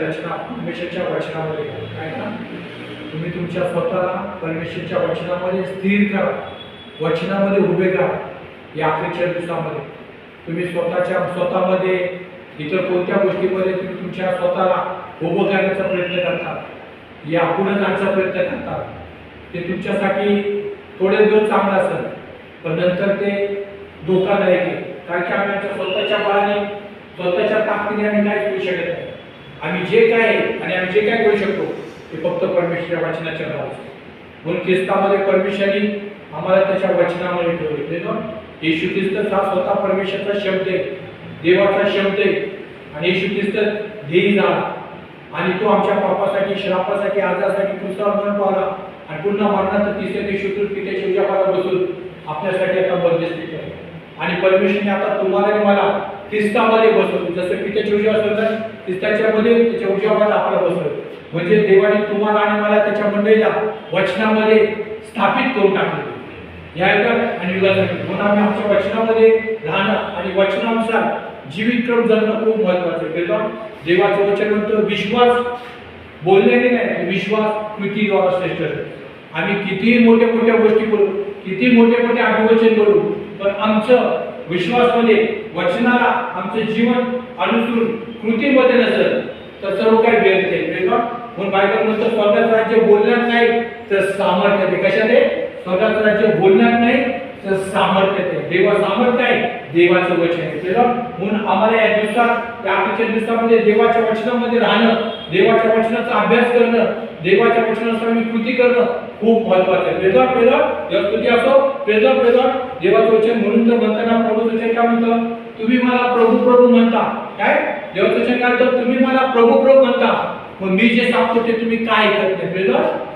रचना परमेश्वरच्या वचनामध्ये काय का तुम्ही तुमच्या स्वतःला परमेश्वरच्या वचनामध्ये स्थिर करा, वचनामध्ये उभे करा. या अखेरच्या दिवसामध्ये तुम्ही स्वतःमध्ये इतर कोणत्या गोष्टीमध्ये तुम्ही तुमच्या स्वतःला उभं करण्याचा प्रयत्न करता, या पुढे जाण्याचा प्रयत्न करता, ते तुमच्यासाठी थोडे दिवस चांगलं असेल, पण नंतर ते धोकादायक आहे. कारण की आम्ही आमच्या स्वतःच्या बळाने स्वतःच्या ताकदीने आम्ही काय करू शकत नाही. आम्ही जे काय आहे आणि आम्ही जे काय करू शकतो ते फक्त परमेश्वराच्या वचनाच्या नावाचे. म्हणून ख्रिस्तामध्ये परमेश्वराने आम्हाला त्याच्या वचनामध्ये ठेवले. येशू ख्रिस्त हा स्वतः परमेश्वराचा शब्द आहे, देवाचा शब्द आहे. आणि येशू ख्रिस्त देही झाला आणि तो आमच्या पापासाठी, श्रापासाठी, आजारासाठी क्रूसावर मरण पावला आणि पुन्हा मरणात तिसऱ्या दिवशी उठून पित्याच्या उजाडाला बसून आपल्यासाठी आता मध्यस्थी केली. आणि परमेश्वराने आता तुम्हाला आणि मला ख्रिस्तामध्ये बसवलं. जसं पित्याच्या उजाडाला ख्रिस्ताच्या मध्ये त्याच्या उजाडाला आपल्याला बसवलं. म्हणजे देवाने तुम्हाला आणि मला त्याच्या मंडळीला वचनामध्ये स्थापित करून टाकले या युगात आणि युगासाठी. म्हणून आम्ही आमच्या वचनामध्ये राहणं आणि वचनानुसार जीवित क्रम जगणं खूप महत्त्वाचं आहे. देवाचं वचन म्हणतं विश्वास बोलण्याने नाही, विश्वास कृतीद्वारा श्रेष्ठ आहे. आम्ही कितीही मोठ्या मोठ्या गोष्टी बोलू, किती मोठे मोठे अभिवचन बोलू, पण आमचं विश्वासमध्ये वचनाला आमचं जीवन अनुसरून कृतीमध्ये नसेल तर सर्व काही व्यर्थ आहे. म्हणून बायबल म्हणतं स्वर्गाचं राज्य बोलण्यात नाही तर सामर्थ्यात आहे. कशात आहे? स्वर्गाचं राज्य बोलण्यात नाही तर सामर्थ्यात आहे. देवा सामर्थ्य आहे, देवाचं वचन आहे. म्हणून आम्हाला या दिवसात, या आजच्या दिवसामध्ये देवाच्या वचनामध्ये राहणं, देवाच्या वचनाचा अभ्यास करणं, देवाच्या वचनानुसार आम्ही कृती करणं खूप महत्त्वाचं आहे. स्तुती असो, देवाचं वचन. म्हणून तर म्हणताना प्रभूचं वचन काय म्हणतं? तुम्ही मला प्रभू प्रभू म्हणता. काय देवाचं वचन काय म्हणतं? तुम्ही मला प्रभू प्रभू म्हणता, मग मी जे सांगतो ते तुम्ही काय करत नाही.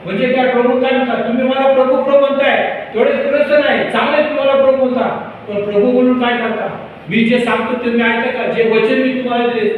म्हणजे काय? प्रभू काय म्हणतात? तुम्ही मला प्रभू प्रभू म्हणताय, थोडे थोडंसं नाही, चांगले तुम्हाला प्रभू म्हणता, पण प्रभू म्हणून काय करता? मी जे सांगतो ते तुम्ही ऐकता का? जे वचन मी तुम्हाला दिले,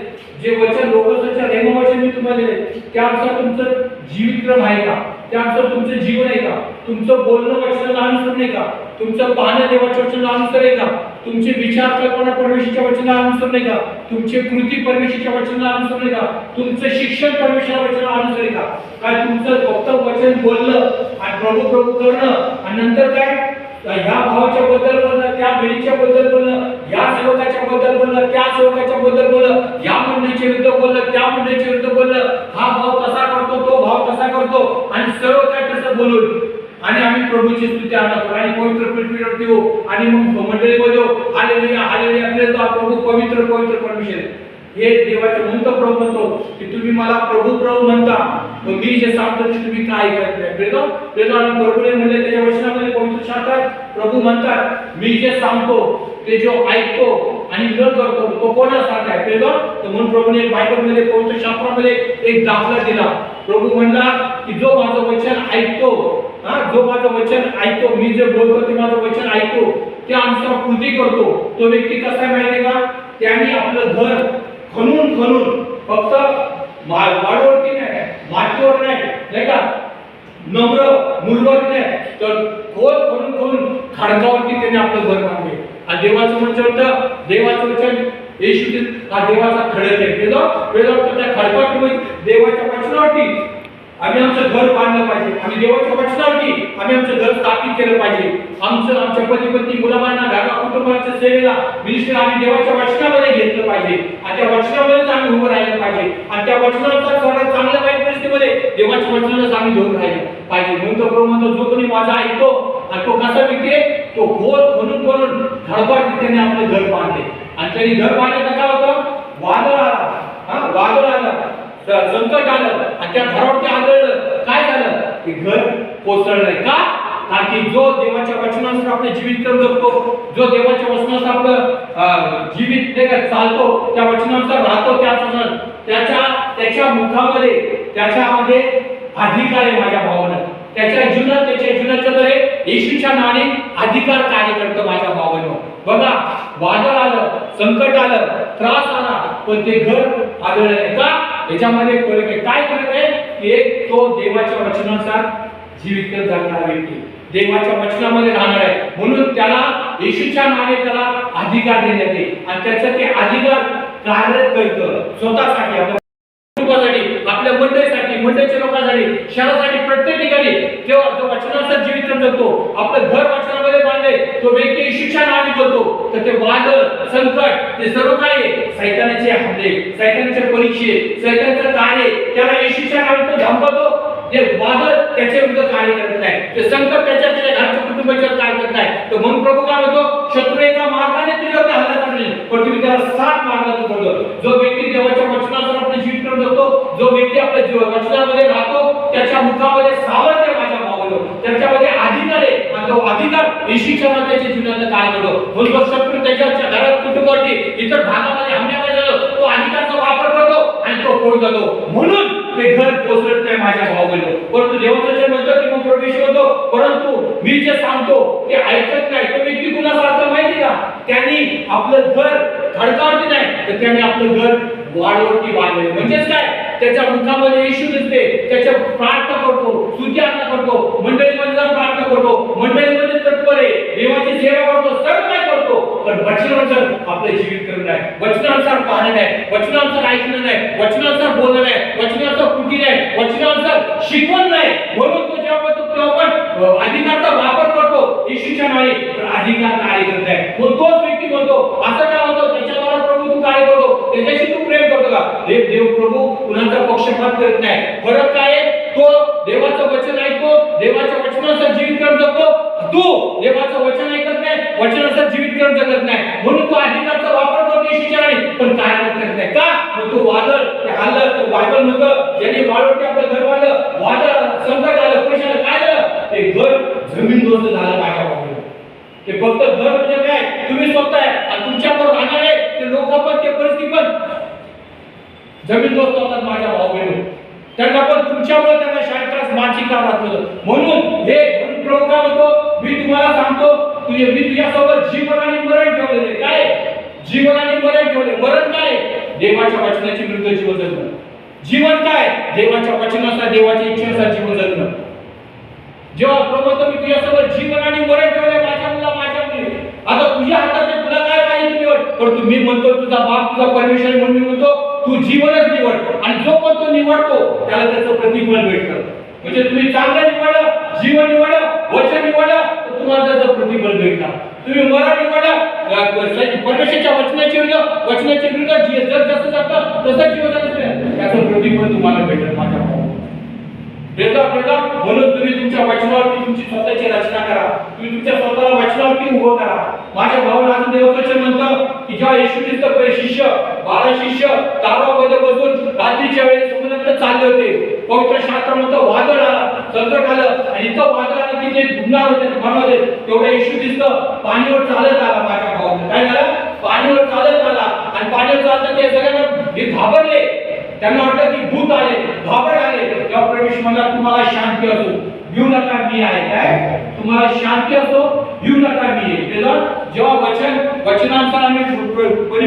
जे वचन लोकांच्या रेमा वचन मी तुम्हाला दिले, त्यानुसार तुमचं जीवितक्रम आहे का? त्यानुसार तुमचं जीवन आहे का? तुमचं बोलणं वचनाला अनुसरून आहे का? तुमचं पाहणं देवाच्या वचनाला अनुसार आहे का? तुमचे विचार कल्पना परमेश्वराच्या वचनाला अनुसरून आहे का? तुमचे कृती परमेश्वराच्या वचनाला अनुसरून आहे का? तुमचं शिक्षण परमेश्वराच्या वचनाला अनुसरून आहे का? काय तुमचं फक्त वचन बोललं आणि प्रभू प्रभू करणं आणि नंतर काय ह्या भावाच्या बद्दल बोलणं, त्या बहिणीच्या बद्दल बोलणं, या सेवकाच्या बद्दल बोलणं, त्या सेवकाच्या बद्दल बोलणं, या मंडळीच्या विरुद्ध बोलणं, त्या मंडळीच्या विरुद्ध बोलणं, हा भाव तसा करतो, तो भाव तसा करतो आणि सर्व काय तसं बोलून आणि आम्ही प्रभूची स्तुती आणतो आणि पवित्र पृथ्वीवरती हो आणि मग मंडळीमध्ये हो हालेलुया हालेलुया प्रभू पवित्र पवित्र परमेश्वर. हे देवाचे म्हणतो प्रभू म्हणतो की तुम्ही मला प्रभू प्रभू म्हणता, पण मी जे सांगतो ते तुम्ही काय करत नाही. प्रभूने म्हणले त्याच्या वचनामध्ये पवित्र शास्त्रात प्रभू म्हणतात मी जे सांगतो ते जो ऐकतो आणि न करतो तो कोणासारखा आहे. तर म्हणून प्रभूने बायबलमध्ये पवित्र शास्त्रामध्ये एक दाखला दिला. प्रभू म्हणला की जो माझं वचन ऐकतो, जो माझं वचन ऐकतो, मी जे बोलतो ते माझं वचन ऐकतो, त्यानुसार कृती करतो, तो व्यक्ती कसा आहे माहिती का? त्याने आपलं घर खणून खणून फक्त वाढवरती नाही, मातीवर नाही का, नम्र मूलवर नाही, तर खोल खणून खणून खडकावरती त्याने आपलं घर बांधले. आणि देवाचं वचन, देवाचं वचन येशू हा देवाचा खडक आहे. त्या खडकावरती देवाच्या वचनावरती आम्ही आमचं घर बांधलं पाहिजे, आम्ही देवाच्या वचनावरती आम्ही आमचं घर स्थापित केलं पाहिजे. आमच्या पती पत्नी मुलांना घरा कुटुंबाच्या सेवेला मिनिस्टर आम्ही देवाच्या वचनामध्ये घेतलं पाहिजे आणि त्या वचनामध्येच आम्ही उभं राहिलं पाहिजे आणि त्या वचनानुसार सर्वात चांगल्या वाईट परिस्थितीमध्ये देवाच्या वचनालाच आम्ही घेऊन राहिलं पाहिजे. म्हणून तो प्रभू म्हणतो जो कोणी माझा ऐकतो आणि तो कसा व्यक्ती तो खोल खणून खणून खडकावरती त्याने आपलं घर बांधले आणि त्यांनी घर बांधलं काय होतं? वादळ आला, वादळ आलं, संकट आलं आणि त्या घरावरती आदळलं. काय झालं? की घर कोसळलं नाही का? कारण की जो देवाच्या वचनानुसार आपले जीवित क्रम जगतो, जो देवाच्या वचनानुसार आपलं जीवित चालतो, त्या वचनानुसार राहतो, त्याच्या मुखामध्ये त्याच्यामध्ये अधिकार आहे माझ्या भावानं. त्याच्या जीवनाच्या द्वारे येशूच्या नावाने अधिकार कार्य करतो माझ्या भावानं. बघा वादळ आलं, संकट आलं, त्रास आला, पण ते घर आदळलं नाही का? याच्यामध्ये फरक आहे. काय फरक आहे? की एक तो देवाच्या वचनानुसार जीवित जगणारा व्यक्ती देवाच्या वचनामध्ये राहणार आहे, म्हणून त्याला येशूच्या नावाने त्याला अधिकार देण्यात येते आणि त्याचं ते अधिकार कार्य करतं स्वतःसाठी. कुटुंबासाठी, आपल्या मंडळीसाठी, मंडळीच्या लोकांसाठी, शहरासाठी, प्रत्येक ठिकाणी तेव्हा जो वचनाचा जीवित जगतो, आपलं घर वचनामध्ये बांधले, तो व्यक्ती येशूच्या नावाने बोलतो, तर ते वादळ, संकट, ते सर्व काही सैतानाचे हल्ले, सैतानाचे परीक्षे, सैतानाचं कार्य, त्याला येशूच्या नावाने तो धमकतो. ते वादळ त्याच्या विरुद्ध कार्य करत नाही, ते संकट त्याच्या घरच्या कुटुंबाच्या कार्य करत नाही. तर म्हणून प्रभू काय म्हणतो, शत्रू एका मार्गाने तुझ्यावर हल्ला करणे, पण तुम्ही त्याला 7 मार्गातून करतो. जो व्यक्ती देवाच्या वचनानुसार आपले जीवित करून जगतो, जो व्यक्ती आपल्या वचनामध्ये राहतो, त्याच्या मुखामध्ये सामर्थ्य माझ्या भावाला, त्याच्यामध्ये अधिकार आहे, आणि तो अधिकार येशूच्या नावाच्या जीवनात काय करतो. म्हणून तो शत्रू त्याच्या घरात, कुटुंबावरती, इतर भागामध्ये हल्ला करतो, तो अधिकारचा वापर करतो आणि तो पळून जातो. म्हणून ते घर पोचत नाही माझ्या भावाला. परंतु देवाचं म्हणतो की मग प्रवेश होतो, परंतु मी जे सांगतो ते ऐकत नाही. तो व्यक्ती कुणासारखा माहिती का, त्यांनी आपलं घर खडकावरती नाही, तर त्याने आपलं घर वाढवरती बांधले. म्हणजेच काय, त्याच्या मुखामध्ये येशू दिसते, त्याच्या प्रार्थना करतो, स्तुती आराधना करतो, मंडळीमध्ये जाऊन प्रार्थना करतो, मंडळीमध्ये तत्पर आहे, देवाची सेवा करतो, सर्व काय करतो, पण वचनानुसार आपले जीवित करणं नाही, वचनानुसार पाहणं नाही, वचनानुसार ऐकणं नाही, वचनानुसार बोलणं नाही, वचनानुसार कृती नाही, वचनानुसार शिकवण नाही. म्हणून तो जेव्हा आपण अधिकारचा वापर करतो येशूच्या नावाने, तर अधिकार कार्य करत नाही. मग तोच व्यक्ती म्हणतो, असं काय होतं, त्याच्याद्वारा प्रभू तू कार्य करतो, त्याच्याशी तू प्रेम करतो का? देव प्रभू कुणाचा पक्षपात करत नाही. फरक काय आहे, तो देवाचं वचन ऐकतो, देवाच्या वचनानुसार जीवित करून जगतो, तू देवाचं वचन ऐकत नाही, वचनानुसार जीवित करून जगत नाही. म्हणून तो अधिकारचा वापर करतो येशूच्या नावाने, पण कार्य करत नाही. का? तो वादळ, ते हल्लं, तो बायबल म्हणतं, ज्यांनी वाढवते आपलं घर वाढलं, वादळ, संकट आलं, पैशाला काय झालं, ते घर जमीनदोस्त झालं माझ्या भावाला. ते फक्त घर म्हणजे काय, तुम्ही स्वतः आहे आणि तुमच्यावर राहणार आहे ते लोक, पण ते परिस्थिती पण जमीनदोस्त होतात माझ्या भावाला. त्यांना पण तुमच्यामुळे त्यांना शारीरिक मानसिक त्रास होतो. म्हणून हे प्रभू काय म्हणतो, मी तुम्हाला सांगतो, मी तुझ्यासोबत जीवन आणि मरण ठेवलेले. काय जीवन आणि मरण ठेवले? मरण काय? देवाच्या वचनाची विरुद्ध जीवन जगणं. जीवन काय? देवाच्या वचनानुसार, देवाच्या इच्छेनुसार जीवन जगणं. जेव्हा प्रभू मी तुझ्यासोबत जीवन आणि मरण ठेवले, माझ्या मुला, माझ्या मुली, आता तुझ्या हातात आहे, तुला काय पाहिजे तू निवड. पण तुम्ही म्हणतो, तुझा बाप, तुझा परमेश्वर म्हणून मी म्हणतो, तू जीवनच निवड, आणि जो पण तो निवडतो त्याला त्याचं प्रतिफल भेटतं. म्हणजे तुम्ही चांगलं निवडलं, जीवन निवडलं, वचन निवडलं, तर तुम्हाला त्याचं प्रतिफल भेटणार. तुम्ही मरण निवडलं, परमेश्वराच्या वचनाच्या विरुद्ध जग जसं जगतं तसं जीवन जगतं, त्याचं प्रतिफल तुम्हाला भेटेल माझ्या भावा. म्हणून तुम्ही तुमच्या वचनावरती तुमची स्वतःची रचना करा, तुम्ही तुमच्या स्वतःला वचनावरती उभं करा. माझ्या भावाला अजून देववचन म्हणतं की जेव्हा येशू ख्रिस्त 12 शिष्य तारवामध्ये बसून रात्रीच्या वेळेस समुद्राकडे चालले होते, पवित्र शास्त्र म्हणतं वादळ आला, संकट आलं, आणि इथं वादळ आलं की ते डुबणार होते मनामध्ये. तेवढं येशू ख्रिस्त पाणीवर चालत आला माझ्या भावाला. काय झालं? पाणीवर चालत आला, आणि पाणीवर चालत ते सगळ्यांना घाबरले, त्यांना वाटलं की भूत आले, घाबरले आले. तेव्हा परमेश्वर म्हणाला, तुम्हाला शांती असो, भिऊ नका, मी आहे. काय? तुम्हाला शांती असो, भिऊ नका, मी आहे. जेव्हा वचनानुसार आम्ही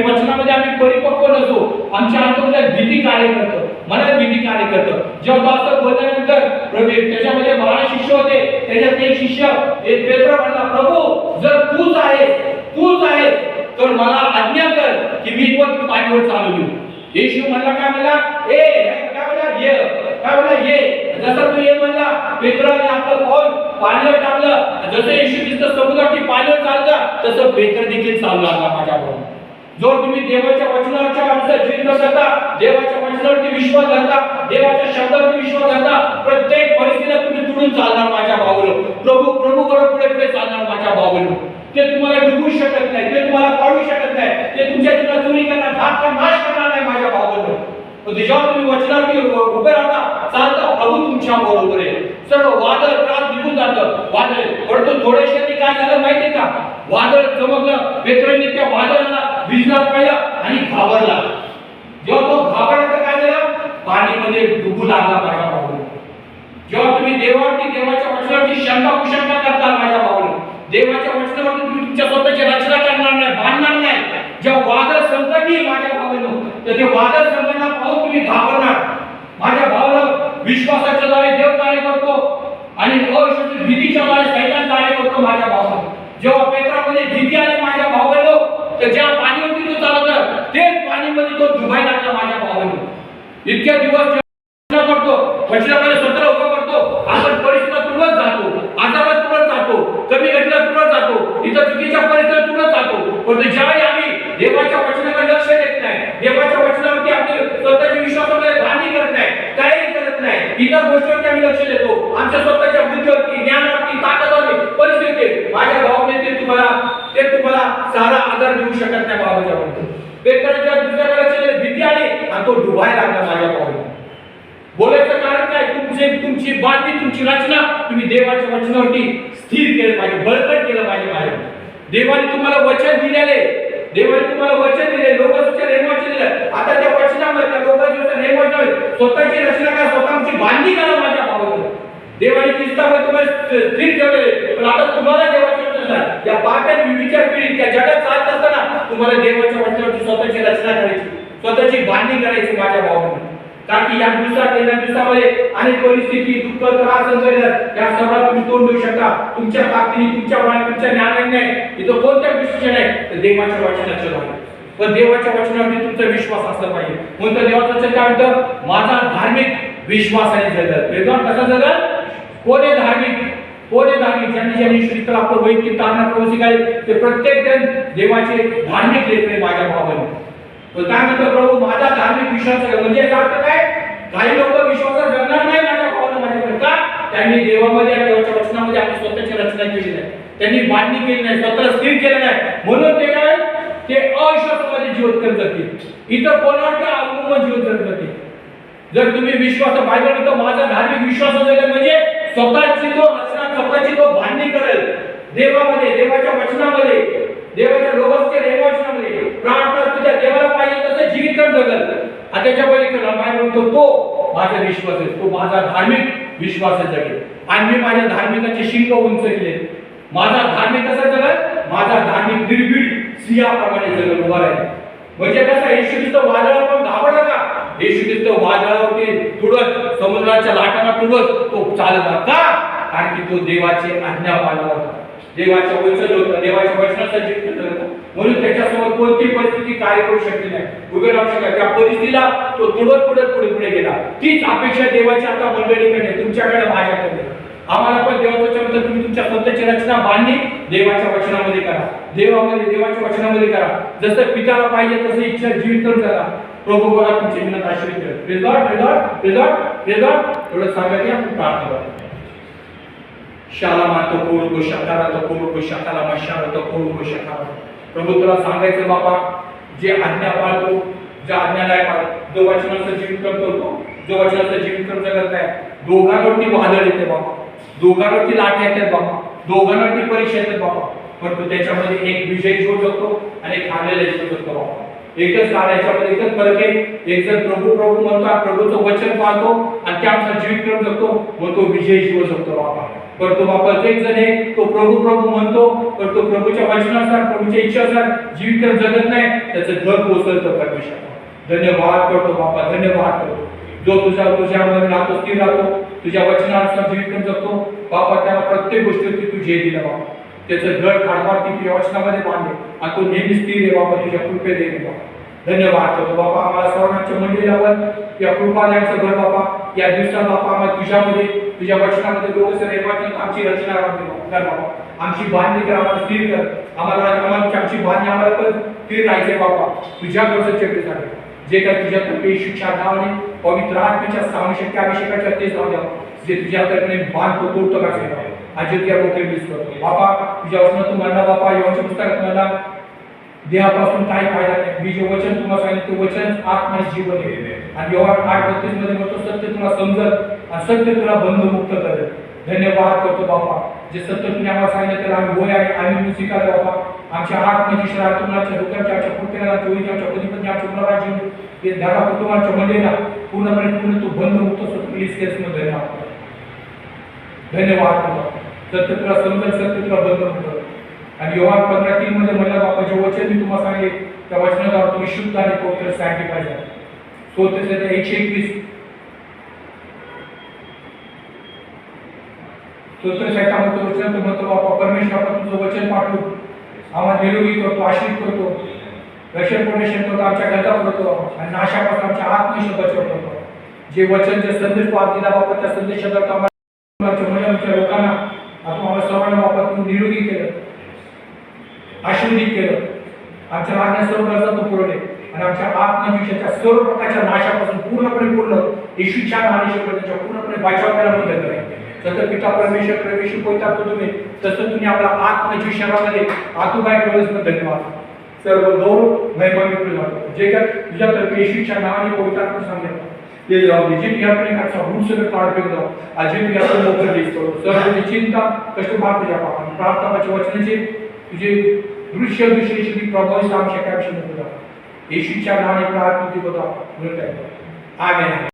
वचनामध्ये आम्ही परिपक्व नसो, आमच्या अंतर्गत भीती कार्य करतो, मनात भीती कार्य करतं. जेव्हा असं बोलल्यानंतर त्याच्यामध्ये 12 शिष्य होते, त्याच्यात एक शिष्य पेत्र म्हणला, प्रभू जर तूच आहेस तर मला आज्ञा कर की मी पण पाणीवर चालू घेऊ. येशू म्हणला, काय म्हणला? ये. जसं तू ये म्हणला, पेत्राने आपलं पाऊल पाण्यावर टाकलं. जसं येशू ख्रिस्त समुद्रावरती पाण्यावर चालला, तसं पेत्र देखील चालू लागला माझ्या भावाला. जो तुम्ही देवाच्या वचनाच्या अनुसार जीवन जगता, देवाच्या वचनावरती विश्वास धरता, देवाच्या शब्दावरती विश्वास धरता, प्रत्येक परिस्थितीत तुम्ही तुडून चालणार माझ्या भावाला. प्रभू बरोबर पुढे चालणार माझ्या भावाला. ते तुम्हाला डुबू शकत नाही, ते तुम्हाला काढू शकत नाही, ते तुमच्या जीवनात चोरी करणार, घात नाश करणार नाही माझ्या भावाला. जेव्हा तुम्ही वचनावरती उभे राहता, चालता, प्रभू तुमच्या बरोबर आहे. सर्व वादळ त्रास निघून जातं. वादळ परंतु थोडेसे काय झालं माहितीये का? वादळ चमकलं, पेत्राने त्या वादळाला भिजला पाहिला आणि घाबरला. जेव्हा तो घाबरला तर काय झालं? पाणीमध्ये डुबू लागला माझ्या भावाला. जेव्हा तुम्ही देवाच्या वचनावरती शंका कुशंका करता माझ्या भावाला, देवाच्या वचनावरती तुम्ही तुमच्या स्वतःची रचना करणार नाही, बांधणार नाही. जेव्हा वादळ संकट येईल माझ्या भावाला, तर ते वादळ संकटाला पाहून तुम्ही घाबरणार. माझ्या भावाला विश्वासाच्या द्वारे देव कार्य करतो, आणि अविश्वासाच्या भीतीच्या द्वारे सैतान कार्य करतो माझ्या भावाला. जेव्हा पेत्रामध्ये भीती आली माझ्या भावाला, तर ज्या पाणीवरती तो चालत तेच पाणीमध्ये तो डुबायला लागला माझ्या भावाला. इतक्या दिवस करतो, वचनामध्ये स्वतःला उभा करतो, आपण परिस्थितीत तुरंत जातो, आजारात तुरंत जातो, कमी घटनेत तुरंत जातो, इथं चुकीच्या परिस्थितीत तुरंत जातो. पण ज्यावेळी आम्ही देवाच्या वचनाकडे लक्ष देत नाही, देवाच्या वचनावरती आपली स्वतःच्या विश्वासामध्ये बांधणी करत नाही, काही करत नाही, इतर गोष्टीवरती आम्ही लक्ष देतो, आमच्या स्वतःच्या बुद्धीवरती, ज्ञानावरती, ताकदवरती, परिस्थितीत माझ्या भावाने ते तुम्हाला सारा आधार देऊ शकत नाही. बाबाच्या बद्दल पेपरच्या दुसऱ्याकडे लक्ष भीती आली आणि तो डुबायला लागला माझ्या भावाने. बोलायचं कारण काय? तुमची बांधणी, तुमची रचना तुम्ही देवाच्या वचनावरती स्थिर केलं पाहिजे, बळकट केलं पाहिजे. बाहेर देवाने तुम्हाला वचन दिलेले, देवाने तुम्हाला वचन दिले, लोकांच्या रेमवचन दिलं. आता त्या वचनामध्ये, त्या लोकांच्या रेमवचनामध्ये स्वतःची रचना करा, स्वतःची बांधणी करा माझ्या भावाला. देवाने ख्रिस्तामध्ये तुम्हाला स्थिर ठेवले, पण आता तुम्हाला देवाच्या वचनात या पाप्यात विचार पिढीत या जगात चालत असताना तुम्हाला देवाच्या वचनावरती स्वतःची रचना करायची, स्वतःची बांधणी करायची माझ्या भावाला. कारण की या दिवसात, येत्या दिवसामध्ये अनेक परिस्थिती, दुःख, त्रास, संकट या सर्वात तुम्ही तोंड देऊ शकता. तुमच्या ताकदीने, तुमच्या बळाने, तुमच्या ज्ञानाने नाही, इथं कोणत्या गोष्टीचे नाही, तर देवाच्या वचनाचं आहे. पण देवाच्या वचनावरती तुमचा विश्वास असला पाहिजे. म्हणून देवाचं वचन काय म्हणतं? माझा धार्मिक विश्वासाने जगत. वेदवान कसा जगत? कोणी धार्मिक, कोणी धार्मिक, ज्यांनी श्रीस्थळ आपलं वैयक्तिक तारणा प्रवेश शिकायले ते प्रत्येक जण देवाचे धार्मिक लेकरे माझ्या भावाने. तो काय म्हणतो? प्रभू माझा धार्मिक विश्वास आहे. म्हणजे याचा अर्थ काय? काही लोक विश्वासात जगणार नाही माझ्या भावाला, माझ्याकडे का? त्यांनी देवामध्ये आणि देवाच्या वचनामध्ये आपली स्वतःची रचना केली नाही, त्यांनी बांधणी केली नाही, स्वतःला स्थिर केलं नाही. म्हणून ते काय? ते अविश्वासामध्ये जीवन करत जातील. इथं कोणाच्या अवलंबून जीवन करत जातील. जर तुम्ही विश्वास, बायबल म्हणतो माझा धार्मिक विश्वास असेल म्हणजे स्वतःची तो रचना, स्वतःची तो बांधणी करेल देवामध्ये, देवाच्या वचनामध्ये, देवाच्या लोकांच्या रेमवचनामध्ये. प्रार्थना तुझ्या देवाला पाहिजे तसं जीवित जगल. आता त्याच्या पलीकडे बायबल म्हणतो तो माझा विश्वास आहे, तो माझा धार्मिक विश्वास जगेल. आणि मी माझ्या धार्मिकाचे शिंग उंच केले. माझा धार्मिक कसा जगल? माझा धार्मिक निर्भीड सिंहाप्रमाणे जगल उभा राहील. म्हणजे कसं? येशू ख्रिस्त वादळावर पण घाबरला का? येशू ख्रिस्त वादळावरती तुडत, समुद्राच्या लाटांना तुडत तो चालला का? कारण की तो देवाची आज्ञा पाळला होता, देवाच्या वचन होतं, देवाच्या वचनाचा जिंकत होता. म्हणून त्याच्यासमोर कोणतीही परिस्थिती कार्य करू शकली नाही, उभे राहू शकला. त्या परिस्थितीला तो तुडत पुढे गेला. तीच अपेक्षा देवाची आता मंडळीकडे, तुमच्याकडे, माझ्याकडे. आम्हाला पण देवाचं वचन म्हणतं तुम्ही तुमच्या स्वतःची रचना बांधणी देवाच्या वचनामध्ये करा, देवाच्या वचनामध्ये करा. जसं पित्याला पाहिजे तसं इच्छा जीवित करून जगा. प्रभू बघा तुमची विनंती आशीर्वाद करेल. Praise Lord, praise Lord, praise Lord, praise Lord. एवढं सांगायचं आपण प्रार्थना करू. शाला तो कोरगो शकारा तो कोरगो शकाला मशाला तो कोरगो शकारा. प्रभू तुला सांगायचं बाबा, जे आज्ञा पाळतो, ज्या आज्ञा नाही पाळत, जो वचनाचं जीवन करतो, जो वचनाचं जीवन करून जगत नाही, दोघांवरती वादळ येते बाबा, दोघांवरती लाट येतात बाबा, दोघांवरती परीक्षा येतात बाबा. पण तो त्याच्यामध्ये एक विजय जोड शकतो आणि एक हारलेला जोड शकतो बाबा. एकच काढायच्यामध्ये एकच फरक आहे. एक जण प्रभू प्रभू म्हणतो, प्रभूचं वचन पाळतो आणि त्यानुसार जीवित करू शकतो, मग तो विजयी जीवू शकतो बाबा. पण तो बाबा एक जण आहे, तो प्रभू प्रभू म्हणतो, पण तो प्रभूच्या वचनानुसार, प्रभूच्या इच्छेनुसार जीवित करून जगत नाही, त्याचं घर कोसळतं परमेश्वर. धन्यवाद करतो बाबा, धन्यवाद करतो. जो तुझ्यामध्ये राहतो, स्थिर राहतो, तुझ्या वचनानुसार जीवित करून जगतो बाबा, त्याला प्रत्येक गोष्टीवरती तू जय दिला बाबा. त्याचं घर काढवार ती तुझ्या वचनामध्ये बांधले आणि तो नेहमी स्थिर आहे बाबा, तुझ्या कृपे दे बाबा. धन्यवाद करतो बाबा. आम्हाला सर्वांच्या मंडळीला या कृपालयाचं घर बाबा, या दिवसात बाबा आम्हाला तुझ्यामध्ये, तुझ्या वचनामध्ये लोक आमची रचना कर बाबा, आमची बांधणी कर, आम्हाला स्थिर कर. आम्हाला आमची बांधणी आम्हाला पण स्थिर राहायचे बाबा. तुझ्या गरजेसाठी जे काय तुझ्याकडे शिक्षा नावाने पवित्र आत्म्याच्या सामशक्ती अभिषेकाच्या तेच जाऊ द्या, जे तुझ्याकडे बांधतो तोडतो का सेवा आज त्या गोष्टी मिस करतो बाबा. तुझ्या वचनातून म्हणा बाबा, योगाच्या पुस्तकात मला देहापासून काही फायदा नाही. मी जे वचन तुम्हाला सांगितलं ते वचन आत्मा जीवन आहे. आणि योगा 8:32 मध्ये म्हणतो सत्य तुला समजत आणि सत्य तुला बंधमुक्त करेल. धन्यवाद करतो बाबा. जे सत्य तुम्ही आम्हाला सांगितलं त्याला आम्ही होय आहे, आम्ही स्वीकारलं बाबा. आमच्या आत्माची शरीर, तुमच्या दुःखाच्या, आमच्या पुत्र्याला, चोरीच्या, आमच्या पतीपत्नी, आमच्या मुलाला, हे धारा कुटुंबाच्या मंडळीला पूर्ण तू बंधमुक्त प्लीज केसमध्ये धन्यवाद. धन्यवाद करतो. सत्य तुला समजत, सत्य तुला बंधमुक्त. आणि योहान 15:3 मध्ये म्हणलं बाबा, जे वचन मी तुम्हाला सांगितले त्या वचनाद्वारे तुम्ही शुद्ध आणि पवित्र सॅक्रिफाइस आहे. स्तोत्र 121 स्तोत्र साहित्यामध्ये वचन म्हणतो बाबा, परमेश्वर तुझं वचन पाठवून आम्हाला निरोगी करतो, आश्रित करतो. रक्षण पोषण करतो, आमच्या गरजा करतो आणि नाशापासून आमच्या आत्मविश्वास बचावतो. जे वचन जे संदेश दिला बाबा त्या संदेशात आमच्या लोकांना आपण सर्वांना बाबा तुम्ही निरोगी केलं, आशीर्वादित केलं, आमच्या लागण्या सर्व गरजा तो पुरवले आणि आमच्या आत्मविश्वासाच्या सर्व प्रकारच्या नाशापासून पूर्ण येशूच्या नावाने पूर्णपणे बचाव करायला मदत करेल. जसं पिता परमेश्वर प्रवेश पोहोचतात तुम्ही तसं तुम्ही आपला आत्मजीव शहरामध्ये आतुबाई प्रवेशमध्ये धन्यवाद. सर्व गौरव महिमा मी तुला जातो जे काय तुझ्यातर्फे येशूच्या नावाने पोहोचतात सांगितलं ते जाऊ दे. जे तुझ्याकडे काढचा भूल सगळं काढ जाऊ आज जे तुझ्याकडे मोकळं दिस करू सर्व चिंता कष्ट भाग तुझ्या पाहून प्रार्थनाचे वचनाचे तुझे दृश्य प्रभावी सांग शकायचे नको येशूच्या नावाने प्रार्थना होता. आमेन.